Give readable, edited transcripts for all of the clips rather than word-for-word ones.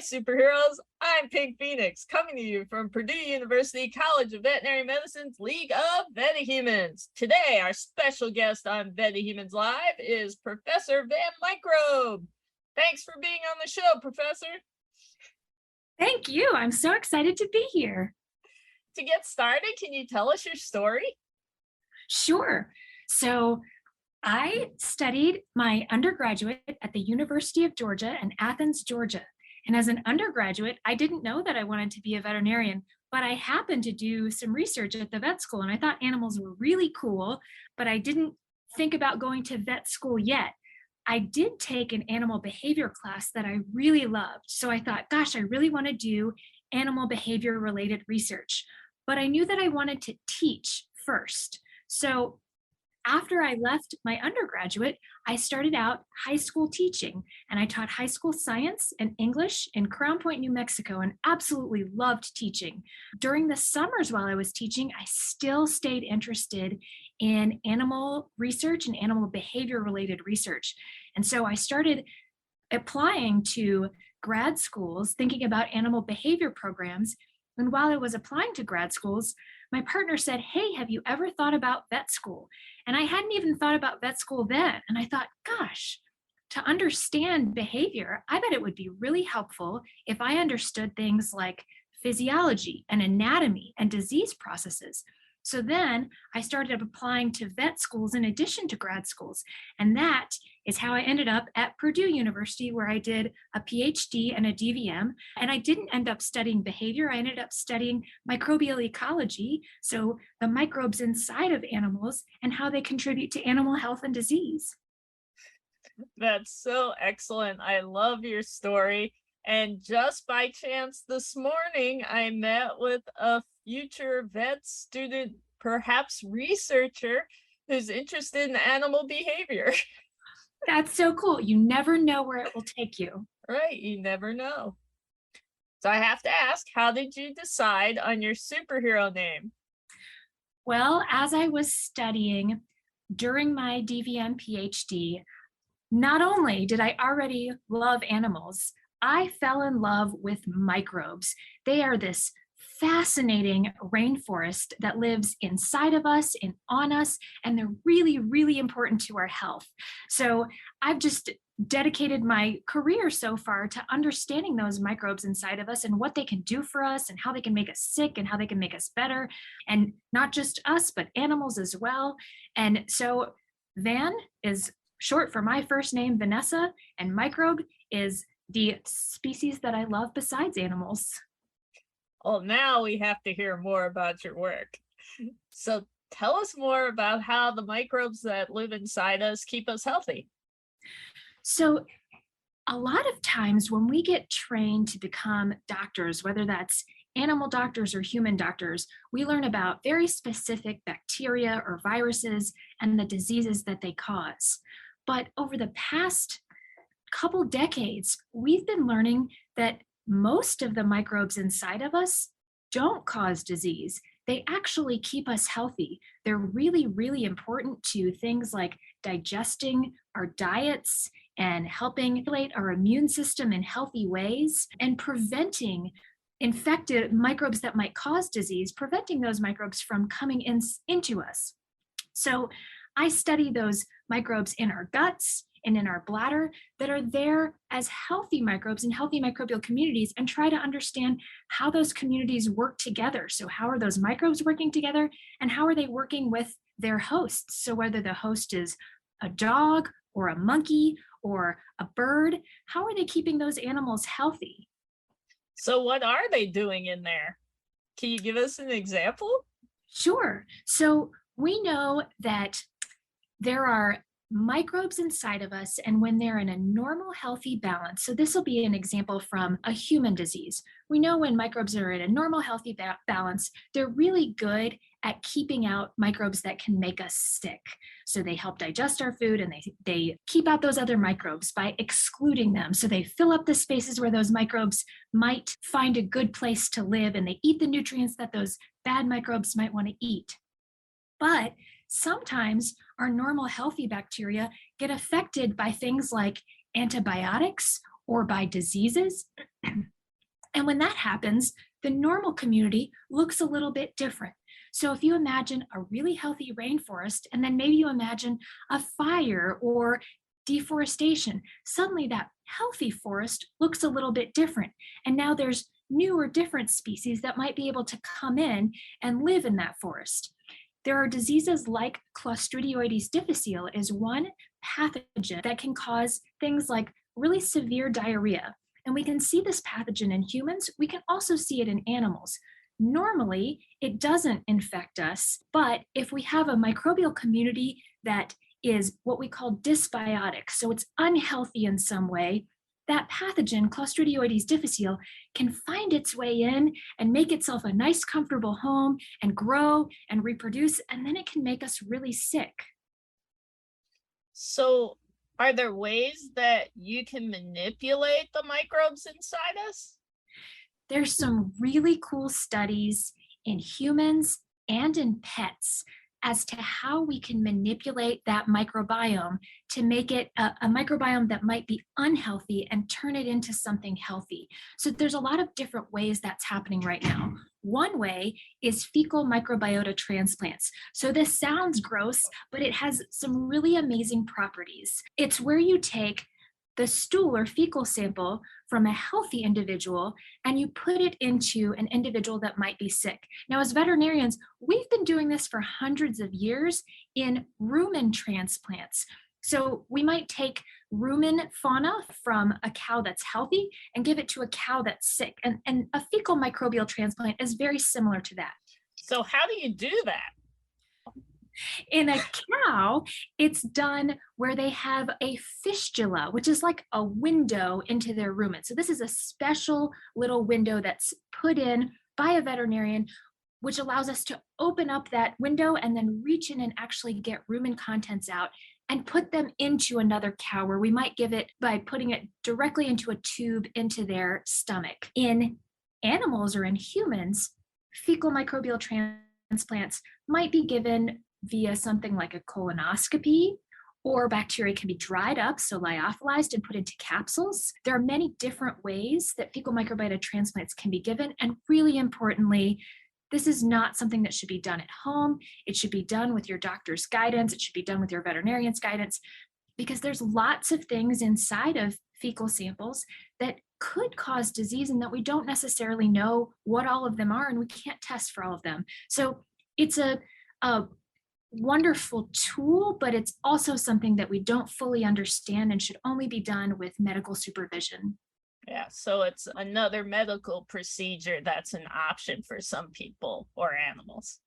superheroes. I'm Pink Phoenix, coming to you from Purdue University College of Veterinary Medicine's League of VetaHumanz. Today, our special guest on VetaHumanz Live is Professor VANMICROBE. Thanks for being on the show, Professor. Thank you. I'm so excited to be here. To get started, can you tell us your story? Sure. So I studied my undergraduate at the University of Georgia in Athens, Georgia. And as an undergraduate, I didn't know that I wanted to be a veterinarian, but I happened to do some research at the vet school and I thought animals were really cool, but I didn't think about going to vet school yet. I did take an animal behavior class that I really loved. So I thought, gosh, I really want to do animal behavior related research, but I knew that I wanted to teach first. So after I left my undergraduate, I started out high school teaching, and I taught high school science and English in Crown Point, New Mexico, and absolutely loved teaching. During the summers while I was teaching, I still stayed interested in animal research and animal behavior related research. And so I started applying to grad schools, thinking about animal behavior programs. And while I was applying to grad schools, my partner said, hey, have you ever thought about vet school? And I hadn't even thought about vet school then. And I thought, gosh, to understand behavior, I bet it would be really helpful if I understood things like physiology and anatomy and disease processes. So then I started applying to vet schools in addition to grad schools. And that is how I ended up at Purdue University, where I did a PhD and a DVM. And I didn't end up studying behavior. I ended up studying microbial ecology, so the microbes inside of animals and how they contribute to animal health and disease. That's so excellent. I love your story. And just by chance this morning, I met with a future vet student, perhaps researcher, who's interested in animal behavior. That's so cool. You never know where it will take you. Right, you never know. So I have to ask, how did you decide on your superhero name? Well, as I was studying during my DVM PhD, not only did I already love animals, I fell in love with microbes. They are this fascinating rainforest that lives inside of us and on us, and they're really, really important to our health. So I've just dedicated my career so far to understanding those microbes inside of us and what they can do for us and how they can make us sick and how they can make us better. And not just us, but animals as well. And so Van is short for my first name, Vanessa, and microbe is the species that I love besides animals. Well, now we have to hear more about your work. So tell us more about how the microbes that live inside us keep us healthy. So a lot of times when we get trained to become doctors, whether that's animal doctors or human doctors, we learn about very specific bacteria or viruses and the diseases that they cause. But over the past couple decades, we've been learning that most of the microbes inside of us don't cause disease. They actually keep us healthy. They're really, really important to things like digesting our diets and helping regulate our immune system in healthy ways and preventing infected microbes that might cause disease, preventing those microbes from coming into us. So I study those microbes in our guts and in our bladder that are there as healthy microbes in healthy microbial communities and try to understand how those communities work together. So how are those microbes working together and how are they working with their hosts? So whether the host is a dog or a monkey or a bird, how are they keeping those animals healthy? So what are they doing in there? Can you give us an example? Sure. So we know that there are microbes inside of us, and when they're in a normal, healthy balance, so this will be an example from a human disease. We know when microbes are in a normal, healthy balance, they're really good at keeping out microbes that can make us sick. So they help digest our food and they keep out those other microbes by excluding them. So they fill up the spaces where those microbes might find a good place to live, and they eat the nutrients that those bad microbes might want to eat. But sometimes our normal healthy bacteria get affected by things like antibiotics or by diseases. And when that happens, the normal community looks a little bit different. So if you imagine a really healthy rainforest, and then maybe you imagine a fire or deforestation, suddenly that healthy forest looks a little bit different. And now there's new or different species that might be able to come in and live in that forest. There are diseases like Clostridioides difficile is one pathogen that can cause things like really severe diarrhea. And we can see this pathogen in humans. We can also see it in animals. Normally, it doesn't infect us, but if we have a microbial community that is what we call dysbiotic, so it's unhealthy in some way, that pathogen, Clostridioides difficile, can find its way in and make itself a nice, comfortable home and grow and reproduce, and then it can make us really sick. So, are there ways that you can manipulate the microbes inside us? There's some really cool studies in humans and in pets as to how we can manipulate that microbiome to make it a microbiome that might be unhealthy and turn it into something healthy. So there's a lot of different ways that's happening right now. One way is fecal microbiota transplants. So this sounds gross, but it has some really amazing properties. It's where you take the stool or fecal sample from a healthy individual and you put it into an individual that might be sick. Now, as veterinarians, we've been doing this for hundreds of years in rumen transplants. So we might take rumen fauna from a cow that's healthy and give it to a cow that's sick. And a fecal microbial transplant is very similar to that. So, how do you do that? In a cow, it's done where they have a fistula, which is like a window into their rumen. So this is a special little window that's put in by a veterinarian, which allows us to open up that window and then reach in and actually get rumen contents out and put them into another cow, where we might give it by putting it directly into a tube into their stomach. In animals or in humans, fecal microbial transplants might be given via something like a colonoscopy, or bacteria can be dried up, so lyophilized and put into capsules. There are many different ways that fecal microbiota transplants can be given, and really importantly, this is not something that should be done at home. It should be done with your doctor's guidance. It should be done with your veterinarian's guidance, because there's lots of things inside of fecal samples that could cause disease and that we don't necessarily know what all of them are, and we can't test for all of them. So it's a wonderful tool, but it's also something that we don't fully understand and should only be done with medical supervision. Yeah, so it's another medical procedure that's an option for some people or animals.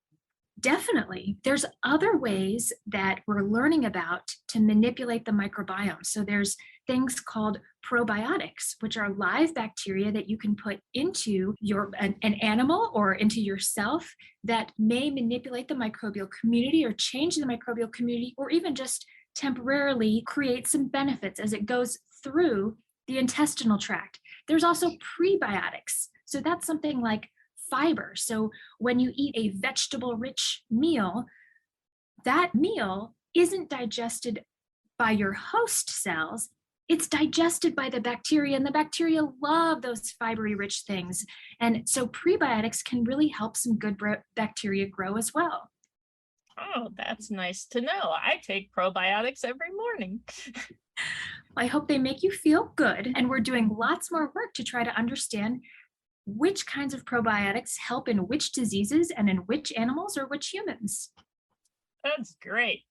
Definitely. There's other ways that we're learning about to manipulate the microbiome. So there's things called probiotics, which are live bacteria that you can put into an animal or into yourself that may manipulate the microbial community or change the microbial community, or even just temporarily create some benefits as it goes through the intestinal tract. There's also prebiotics. So that's something like fiber. So when you eat a vegetable-rich meal, that meal isn't digested by your host cells, it's digested by the bacteria, and the bacteria love those fibery rich things. And so prebiotics can really help some good bacteria grow as well. Oh, that's nice to know. I take probiotics every morning. I hope they make you feel good, and we're doing lots more work to try to understand which kinds of probiotics help in which diseases and in which animals or which humans. That's great.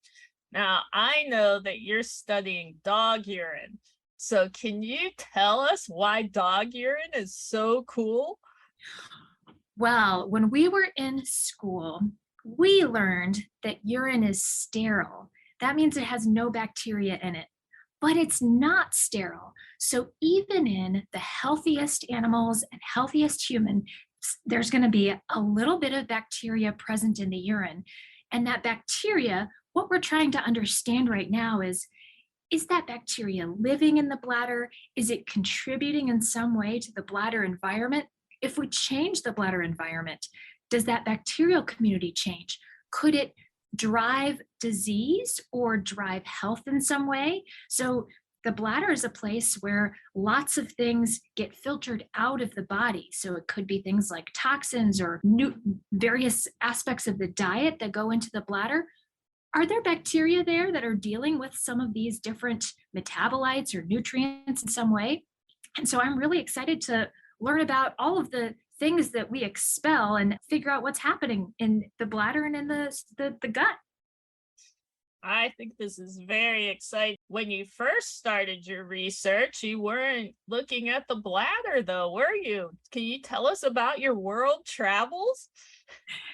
Now, I know that you're studying dog urine. So, can you tell us why dog urine is so cool? Well, when we were in school, we learned that urine is sterile. That means it has no bacteria in it, but it's not sterile. So even in the healthiest animals and healthiest humans, there's going to be a little bit of bacteria present in the urine. And that bacteria, what we're trying to understand right now is that bacteria living in the bladder? Is it contributing in some way to the bladder environment? If we change the bladder environment, does that bacterial community change? Could it drive disease or drive health in some way? So the bladder is a place where lots of things get filtered out of the body. So it could be things like toxins or various aspects of the diet that go into the bladder. Are there bacteria there that are dealing with some of these different metabolites or nutrients in some way? And so I'm really excited to learn about all of the things that we expel and figure out what's happening in the bladder and in the gut. I think this is very exciting. When you first started your research, you weren't looking at the bladder, though, were you? Can you tell us about your world travels?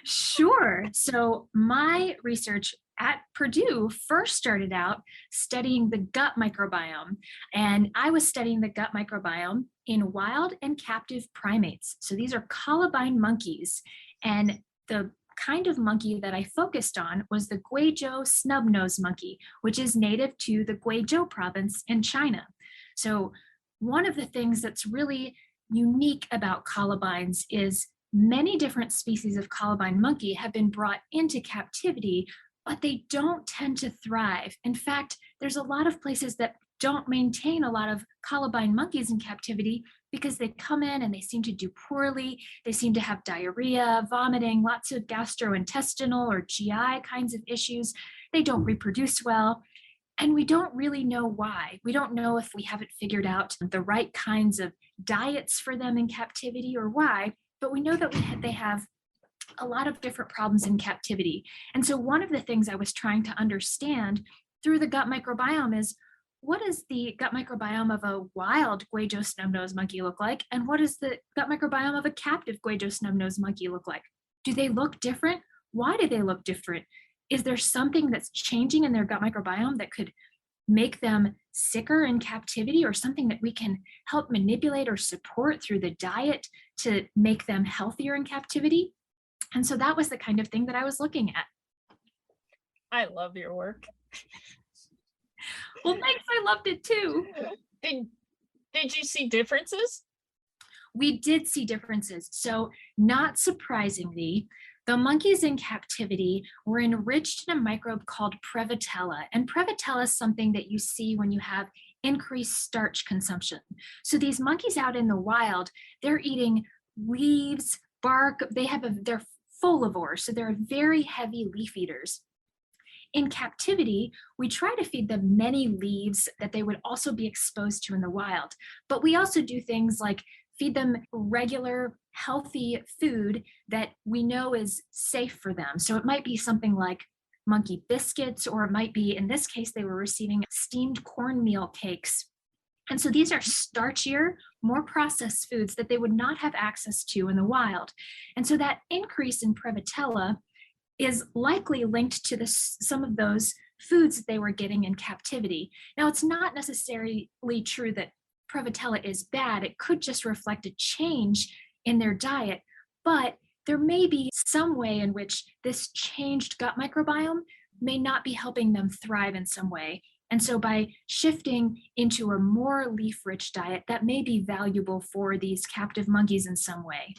Sure. So my research at Purdue first started out studying the gut microbiome. And I was studying the gut microbiome in wild and captive primates. So these are colobine monkeys. And the kind of monkey that I focused on was the Guizhou snub-nosed monkey, which is native to the Guizhou province in China. So one of the things that's really unique about colobines is many different species of colobine monkey have been brought into captivity, but they don't tend to thrive. In fact, there's a lot of places that don't maintain a lot of colobine monkeys in captivity because they come in and they seem to do poorly. They seem to have diarrhea, vomiting, lots of gastrointestinal or GI kinds of issues. They don't reproduce well. And we don't really know why. We don't know if we haven't figured out the right kinds of diets for them in captivity or why, but we know that they have a lot of different problems in captivity. And so one of the things I was trying to understand through the gut microbiome is, what does the gut microbiome of a wild Guizhou snub-nosed monkey look like? And what does the gut microbiome of a captive Guizhou snub-nosed monkey look like? Do they look different? Why do they look different? Is there something that's changing in their gut microbiome that could make them sicker in captivity, or something that we can help manipulate or support through the diet to make them healthier in captivity? And so that was the kind of thing that I was looking at. I love your work. Well, thanks. I loved it too. Did you see differences? We did see differences. So, not surprisingly, the monkeys in captivity were enriched in a microbe called Prevotella. And Prevotella is something that you see when you have increased starch consumption. So these monkeys out in the wild, they're eating leaves, bark. They're folivores, so they're very heavy leaf eaters. In captivity, we try to feed them many leaves that they would also be exposed to in the wild. But we also do things like feed them regular, healthy food that we know is safe for them. So it might be something like monkey biscuits, or it might be, in this case, they were receiving steamed cornmeal cakes. And so these are starchier, more processed foods that they would not have access to in the wild. And so that increase in Prevotella is likely linked to some of those foods that they were getting in captivity. Now, it's not necessarily true that Prevotella is bad. It could just reflect a change in their diet, but there may be some way in which this changed gut microbiome may not be helping them thrive in some way. And so by shifting into a more leaf-rich diet, that may be valuable for these captive monkeys in some way.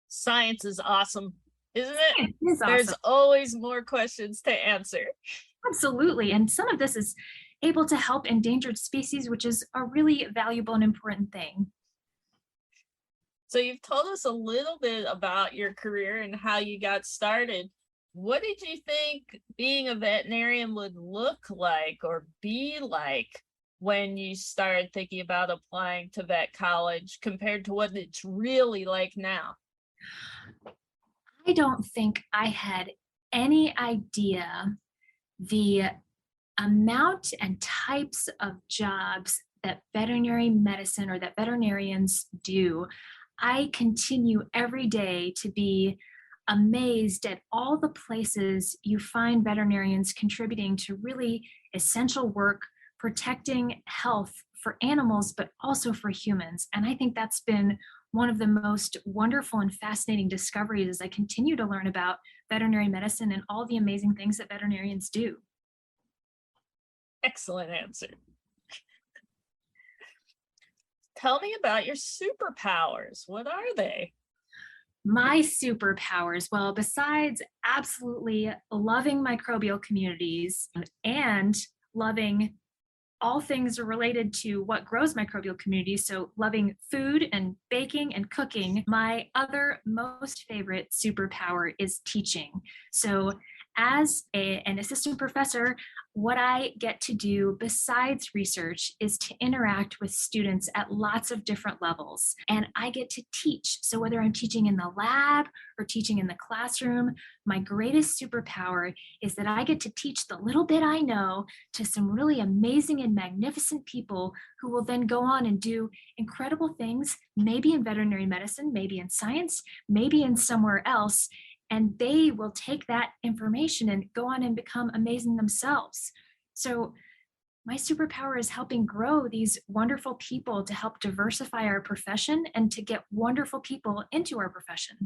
Science is awesome, isn't it? It is awesome. There's always more questions to answer. Absolutely. And some of this is able to help endangered species, which is a really valuable and important thing. So you've told us a little bit about your career and how you got started. What did you think being a veterinarian would look like or be like when you started thinking about applying to vet college compared to what it's really like now? I don't think I had any idea the amount and types of jobs that veterinary medicine or that veterinarians do. I continue every day to be amazed at all the places you find veterinarians contributing to really essential work, protecting health for animals, but also for humans. And I think that's been one of the most wonderful and fascinating discoveries as I continue to learn about veterinary medicine and all the amazing things that veterinarians do. Excellent answer. Tell me about your superpowers. What are they? My superpowers, well, besides absolutely loving microbial communities and loving all things are related to what grows microbial communities. So loving food and baking and cooking. My other most favorite superpower is teaching. So as an assistant professor, what I get to do besides research is to interact with students at lots of different levels. And I get to teach. So whether I'm teaching in the lab or teaching in the classroom, my greatest superpower is that I get to teach the little bit I know to some really amazing and magnificent people who will then go on and do incredible things, maybe in veterinary medicine, maybe in science, maybe in somewhere else. And they will take that information and go on and become amazing themselves. So my superpower is helping grow these wonderful people to help diversify our profession and to get wonderful people into our profession.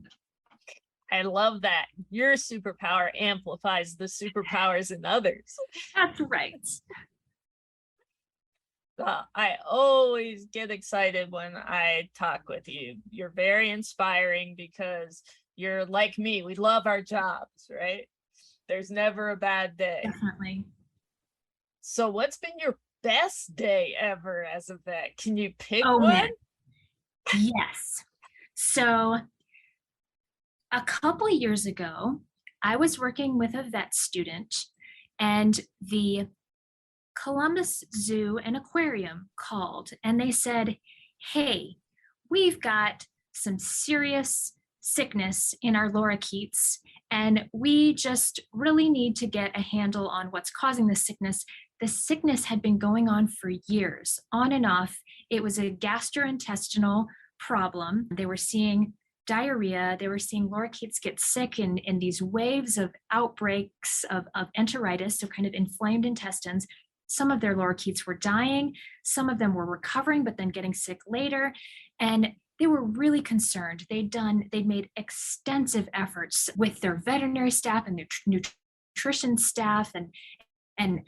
I love that. Your superpower amplifies the superpowers in others. That's right. I always get excited when I talk with you. You're very inspiring because you're like me. We love our jobs, right? There's never a bad day. Definitely. So what's been your best day ever as a vet? Can you pick Oh, one? man. Yes. So a couple of years ago, I was working with a vet student, and the Columbus Zoo and Aquarium called and they said, hey, we've got some serious sickness in our lorikeets, and we just really need to get a handle on what's causing the sickness. The sickness had been going on for years, on and off. It was a gastrointestinal problem. They were seeing diarrhea. They were seeing lorikeets get sick in these waves of outbreaks of enteritis, so kind of inflamed intestines. Some of their lorikeets were dying. Some of them were recovering, but then getting sick later. And they were really concerned. They'd made extensive efforts with their veterinary staff and their nutrition staff and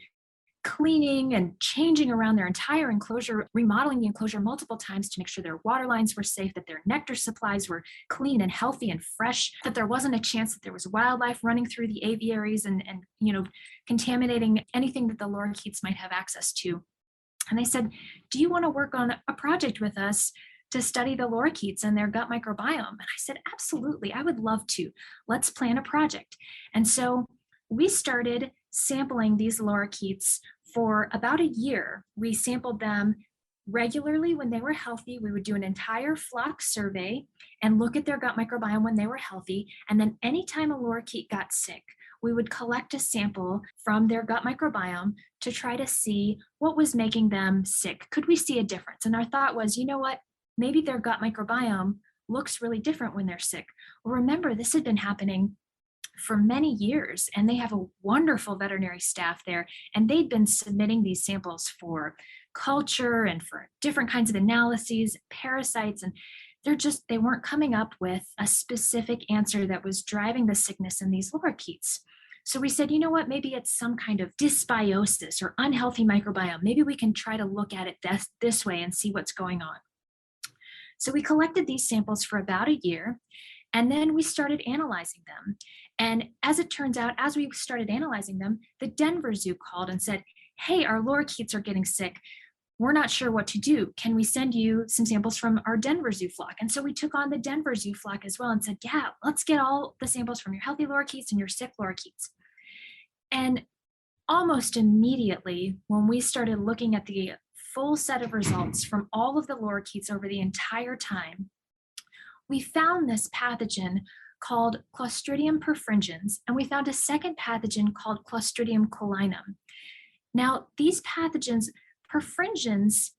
cleaning and changing around their entire enclosure, remodeling the enclosure multiple times to make sure their water lines were safe, that their nectar supplies were clean and healthy and fresh, that there wasn't a chance that there was wildlife running through the aviaries and contaminating anything that the lorikeets might have access to. And they said, do you want to work on a project with us to study the lorikeets and their gut microbiome? And I said, absolutely, I would love to. Let's plan a project. And so we started sampling these lorikeets for about a year. We sampled them regularly when they were healthy. We would do an entire flock survey and look at their gut microbiome when they were healthy. And then anytime a lorikeet got sick, we would collect a sample from their gut microbiome to try to see what was making them sick. Could we see a difference? And our thought was, you know what? Maybe their gut microbiome looks really different when they're sick. Well, remember, this had been happening for many years, and they have a wonderful veterinary staff there, and they'd been submitting these samples for culture and for different kinds of analyses, parasites, and they weren't coming up with a specific answer that was driving the sickness in these lorikeets. So we said, you know what, maybe it's some kind of dysbiosis or unhealthy microbiome. Maybe we can try to look at it this way and see what's going on. So we collected these samples for about a year, and then we started analyzing them. And as it turns out, as we started analyzing them, the Denver Zoo called and said, hey, our lorikeets are getting sick. We're not sure what to do. Can we send you some samples from our Denver Zoo flock? And so we took on the Denver Zoo flock as well and said, yeah, let's get all the samples from your healthy lorikeets and your sick lorikeets. And almost immediately, when we started looking at the full set of results from all of the lorikeets over the entire time, we found this pathogen called Clostridium perfringens, and we found a second pathogen called Clostridium cholinum. Now, these pathogens, perfringens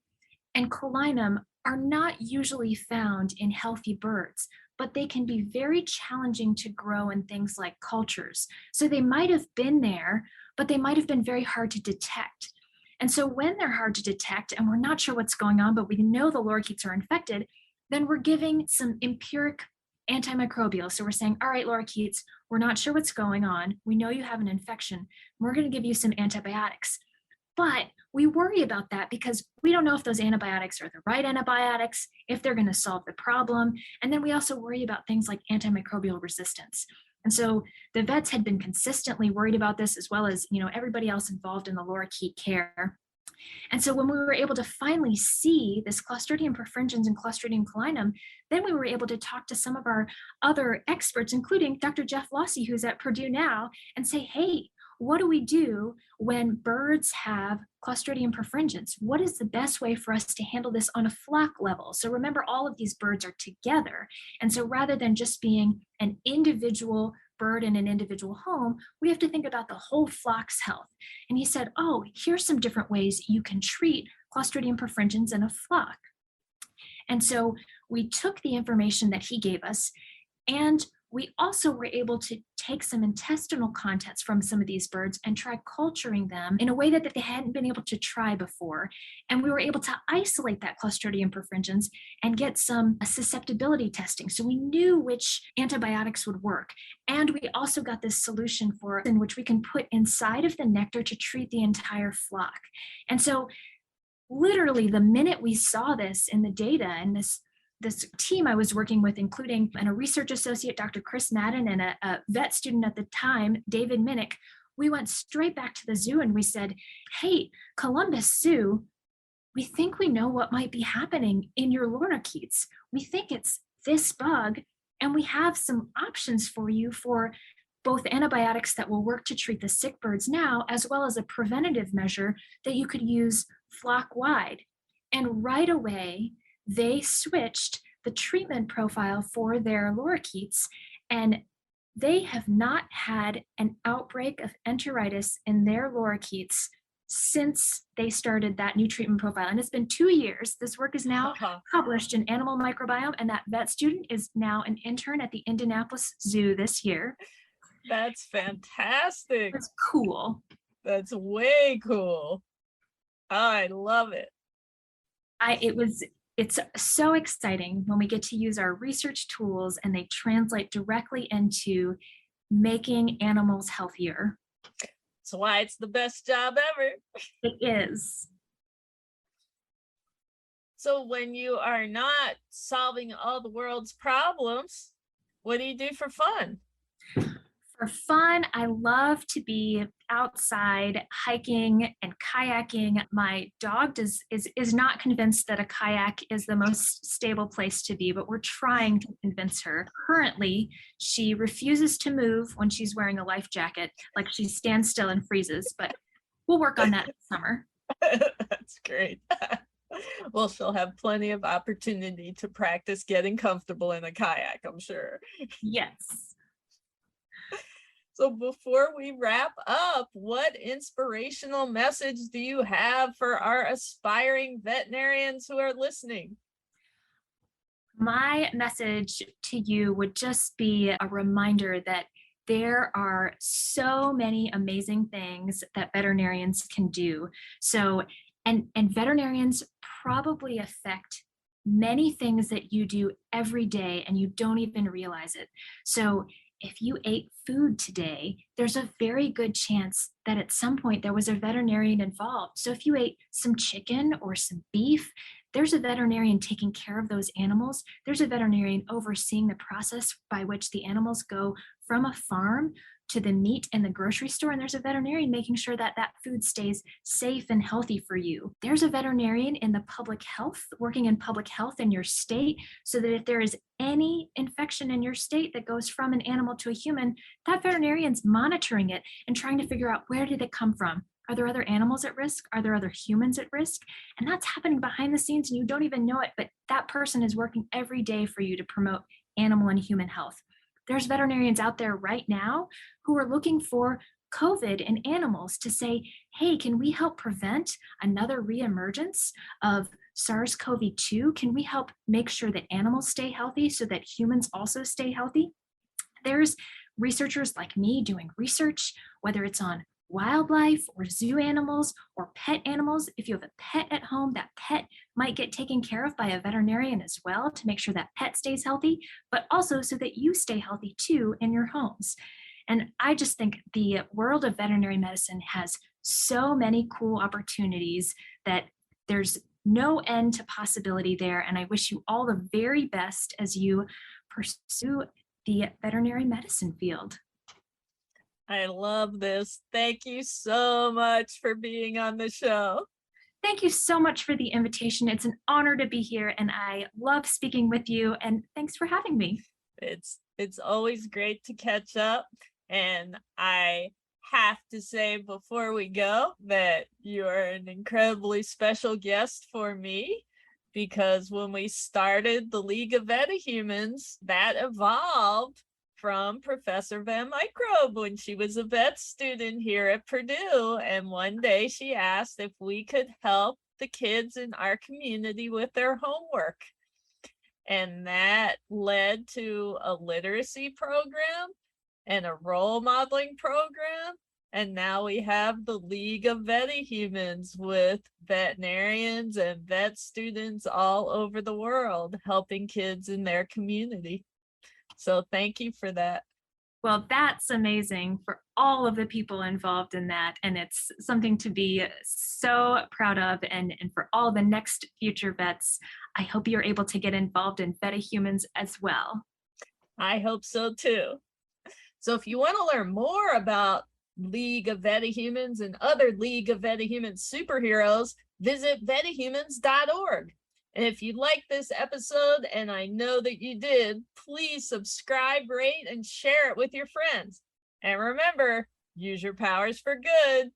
and cholinum, are not usually found in healthy birds, but they can be very challenging to grow in things like cultures. So they might have been there, but they might have been very hard to detect. And so when they're hard to detect and we're not sure what's going on, but we know the lorikeets are infected, then we're giving some empiric antimicrobials. So we're saying, all right, lorikeets, we're not sure what's going on. We know you have an infection. We're going to give you some antibiotics. But we worry about that because we don't know if those antibiotics are the right antibiotics, if they're going to solve the problem. And then we also worry about things like antimicrobial resistance. And so the vets had been consistently worried about this, as well as everybody else involved in the lorikeet care. And so when we were able to finally see this Clostridium perfringens and Clostridium caninum, then we were able to talk to some of our other experts, including Dr. Jeff Lossy, who's at Purdue now, and say, hey, what do we do when birds have Clostridium perfringens? What is the best way for us to handle this on a flock level? So remember, all of these birds are together. And so rather than just being an individual bird in an individual home, we have to think about the whole flock's health. And he said, oh, here's some different ways you can treat Clostridium perfringens in a flock. And so we took the information that he gave us, and we also were able to take some intestinal contents from some of these birds and try culturing them in a way that they hadn't been able to try before. And we were able to isolate that Clostridium perfringens and get some susceptibility testing. So we knew which antibiotics would work. And we also got this solution for in which we can put inside of the nectar to treat the entire flock. And so literally the minute we saw this in the data and this team I was working with, including a research associate, Dr. Chris Madden, and a vet student at the time, David Minnick, we went straight back to the zoo and we said, hey, Columbus Zoo, we think we know what might be happening in your lorikeets. We think it's this bug, and we have some options for you for both antibiotics that will work to treat the sick birds now, as well as a preventative measure that you could use flock-wide. And right away, they switched the treatment profile for their lorikeets, and they have not had an outbreak of enteritis in their lorikeets since they started that new treatment profile. And it's been 2 years. This work is now published in Animal Microbiome, and that vet student is now an intern at the Indianapolis Zoo this year. That's fantastic. That's cool. That's way cool. I love it. It's so exciting when we get to use our research tools and they translate directly into making animals healthier. That's why it's the best job ever. It is. So when you are not solving all the world's problems, what do you do for fun? For fun, I love to be outside hiking and kayaking. My dog is not convinced that a kayak is the most stable place to be, but we're trying to convince her. Currently, she refuses to move when she's wearing a life jacket, like she stands still and freezes, but we'll work on that this summer. That's great. Well, she'll have plenty of opportunity to practice getting comfortable in a kayak, I'm sure. Yes. So before we wrap up, what inspirational message do you have for our aspiring veterinarians who are listening? My message to you would just be a reminder that there are so many amazing things that veterinarians can do. So, and veterinarians probably affect many things that you do every day and you don't even realize it. So if you ate food today, there's a very good chance that at some point there was a veterinarian involved. So if you ate some chicken or some beef, there's a veterinarian taking care of those animals. There's a veterinarian overseeing the process by which the animals go from a farm to the meat in the grocery store. And there's a veterinarian making sure that that food stays safe and healthy for you. There's a veterinarian in the public health, working in public health in your state, so that if there is any infection in your state that goes from an animal to a human, that veterinarian's monitoring it and trying to figure out, where did it come from? Are there other animals at risk? Are there other humans at risk? And that's happening behind the scenes and you don't even know it, but that person is working every day for you to promote animal and human health. There's veterinarians out there right now who are looking for COVID in animals to say, hey, can we help prevent another reemergence of SARS-CoV-2? Can we help make sure that animals stay healthy so that humans also stay healthy? There's researchers like me doing research, whether it's on wildlife or zoo animals or pet animals. If you have a pet at home, that pet might get taken care of by a veterinarian as well to make sure that pet stays healthy, but also so that you stay healthy too in your homes. And I just think the world of veterinary medicine has so many cool opportunities that there's no end to possibility there. And I wish you all the very best as you pursue the veterinary medicine field. I love this. Thank you so much for being on the show. Thank you so much for the invitation. It's an honor to be here, and I love speaking with you. And thanks for having me. It's always great to catch up, and I have to say before we go that you're an incredibly special guest for me, because when we started the League of VetaHumanz, that evolved from Professor VanMicRobe when she was a vet student here at Purdue. And one day she asked if we could help the kids in our community with their homework. And that led to a literacy program and a role modeling program. And now we have the League of VetaHumanz with veterinarians and vet students all over the world helping kids in their community. So thank you for that. Well, that's amazing for all of the people involved in that. And it's something to be so proud of. And for all the next future vets, I hope you're able to get involved in VetaHumanz as well. I hope so too. So if you want to learn more about League of VetaHumanz and other League of VetaHumanz superheroes, visit VetaHumanz.org. And if you like this episode, and I know that you did, please subscribe, rate, and share it with your friends. And remember, use your powers for good.